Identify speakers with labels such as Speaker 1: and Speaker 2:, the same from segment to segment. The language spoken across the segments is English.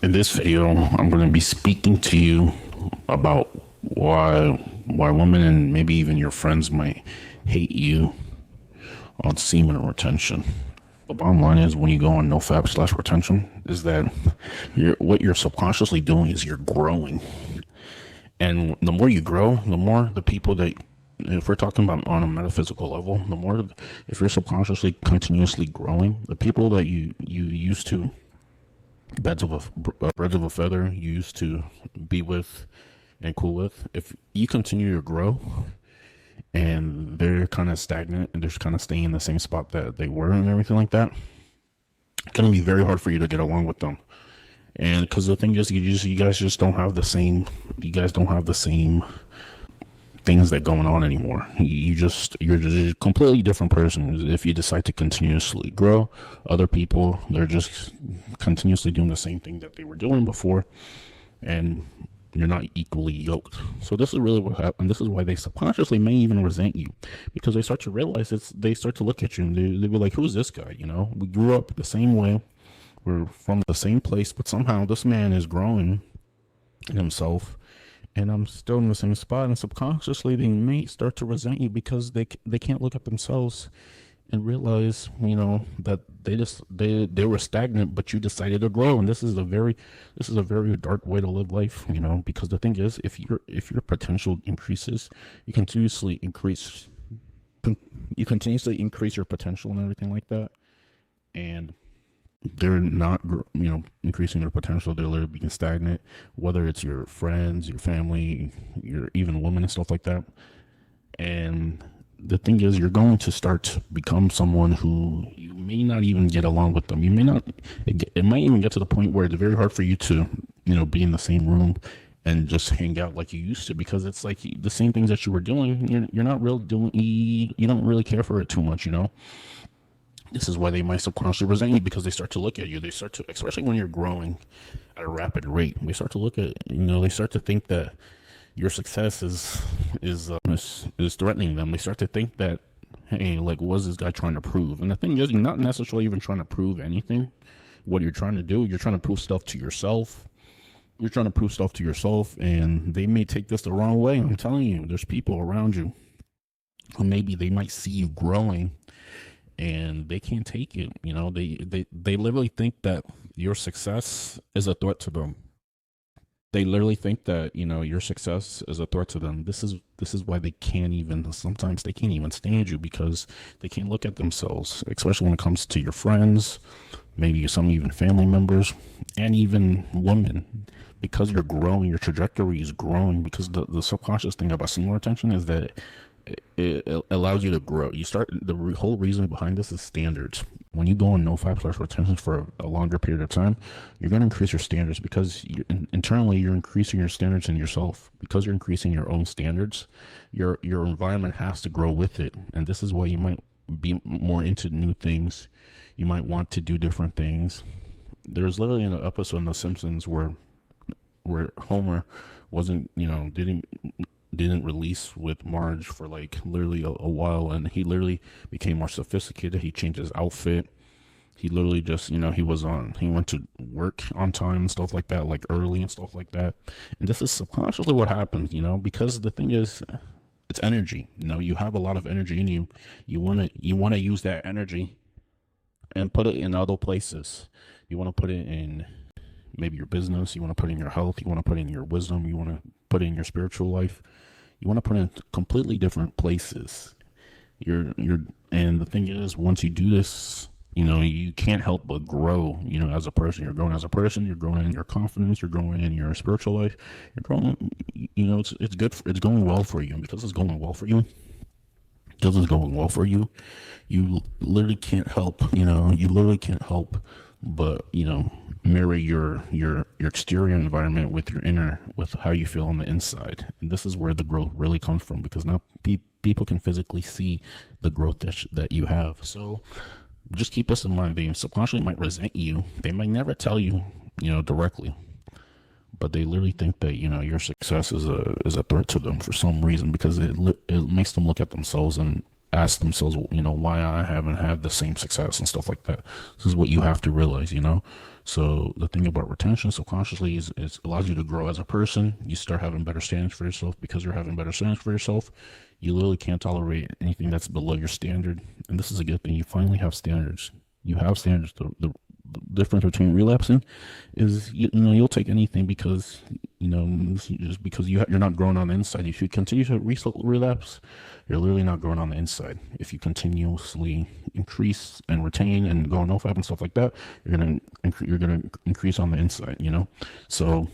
Speaker 1: In this video, I'm going to be speaking to you about why women and maybe even your friends might hate you on semen retention. The bottom line is when you go on nofap/retention is that what you're subconsciously doing is you're growing. And the more you grow, the more the people that, if we're talking about on a metaphysical level, the more, if you're subconsciously continuously growing, the people that you used to, birds of a feather, you used to be with and cool with, if you continue to grow and they're kind of stagnant and they're just kind of staying in the same spot that they were and everything like that, it's going to be very hard for you to get along with them. And because the thing is, you guys just don't have the same, things that going on anymore. You're just a completely different person. If you decide to continuously grow, other people, they're just continuously doing the same thing that they were doing before, and you're not equally yoked. So this is really what happened. This is why they subconsciously may even resent you, because they start to realize they start to look at you and they be like, who's this guy? We grew up the same way, we're from the same place, but somehow this man is growing in himself and I'm still in the same spot. And subconsciously they may start to resent you because they can't look at themselves and realize, that they were stagnant, but you decided to grow. And this is a very dark way to live life, because the thing is, if your potential increases, you continuously increase your potential and everything like that. And they're not, increasing their potential. They're literally being stagnant, whether it's your friends, your family, your even women and stuff like that. And the thing is, you're going to start to become someone who you may not even get along with them. You may not, it might even get to the point where it's very hard for you to, be in the same room and just hang out like you used to, because it's like the same things that you were doing, you're not really doing, you don't really care for it too much, This is why they might subconsciously resent you, because they start to look at you. They start to, especially when you're growing at a rapid rate, they start to look at, they start to think that your success is threatening them. They start to think that, hey, like, what is this guy trying to prove? And the thing is, you're not necessarily even trying to prove anything. What you're trying to do, you're trying to prove stuff to yourself. And they may take this the wrong way. I'm telling you, there's people around you who maybe they might see you growing and they can't take it. They literally think that your success is a threat to them. They literally think that, your success is a threat to them. This is why sometimes they can't even stand you, because they can't look at themselves, especially when it comes to your friends, maybe some even family members, and even women. Because you're growing, your trajectory is growing, because the subconscious thing about semen retention is that it allows you to grow. The whole reason behind this is standards. When you go on nofap/retention for a longer period of time, you're going to increase your standards, because internally you're increasing your standards in yourself. Because you're increasing your own standards, your environment has to grow with it. And this is why you might be more into new things. You might want to do different things. There's literally an episode in The Simpsons where Homer wasn't, didn't release with Marge for like literally a while, and he literally became more sophisticated. He changed his outfit. He literally just, he went to work on time and stuff like that, like early and stuff like that. And this is subconsciously what happens, because the thing is, it's energy. You have a lot of energy in you. You want to use that energy and put it in other places. You want to put it in maybe your business. You want to put it in your health. You want to put it in your wisdom. You want to put it in your spiritual life. You want to put it in completely different places. And the thing is, once you do this, you can't help but grow, as a person. You're growing as a person, you're growing in your confidence, you're growing in your spiritual life, you're growing, it's good, it's going well for you. And because it's going well for you, you literally can't help, but, mirror your exterior environment with your inner, with how you feel on the inside. And this is where the growth really comes from, because now people can physically see the growth that you have. So just keep this in mind. They subconsciously might resent you. They might never tell you, directly, but they literally think that, your success is a threat to them for some reason, because it makes them look at themselves and ask themselves, why I haven't had the same success and stuff like that. This is what you have to realize, So the thing about retention subconsciously is it allows you to grow as a person. You start having better standards for yourself. Because you're having better standards for yourself, you literally can't tolerate anything that's below your standard. And this is a good thing. You finally have standards. You have standards. The difference between relapsing is, you'll take anything because, just because you're not growing on the inside. If you continue to relapse, you're literally not growing on the inside. If you continuously increase and retain and go on NoFap and stuff like that, you're gonna increase on the inside. So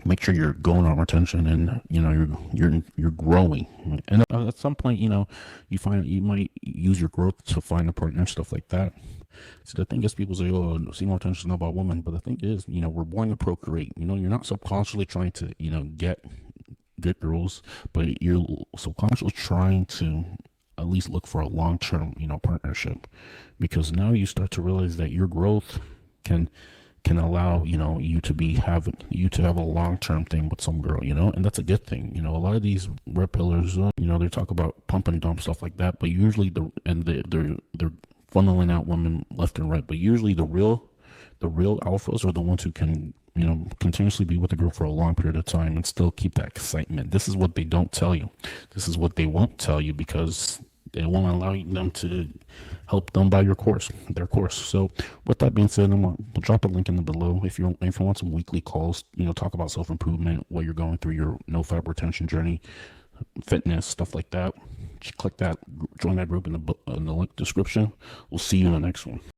Speaker 1: make sure you're going on retention, and you're growing. And at some point, you find you might use your growth to find a partner and stuff like that. So the thing is, people say, "Oh, see more attention about women," but the thing is, we're born to procreate. You're not subconsciously trying to, get girls, but you're subconsciously trying to at least look for a long-term, partnership, because now you start to realize that your growth can allow you to have a long-term thing with some girl, and that's a good thing. A lot of these red pillars, they talk about pump and dump stuff like that, but usually they're funneling out women left and right, but usually the real alphas are the ones who can continuously be with a girl for a long period of time and still keep that excitement. This is what they don't tell you. This is what they won't tell you, because they won't allow them to help them buy their course. So with that being said, we'll drop a link in the below if you want some weekly calls, talk about self-improvement, what you're going through your NoFap retention journey, fitness, stuff like that. Just click that, join that group in the link description. We'll see you in the next one.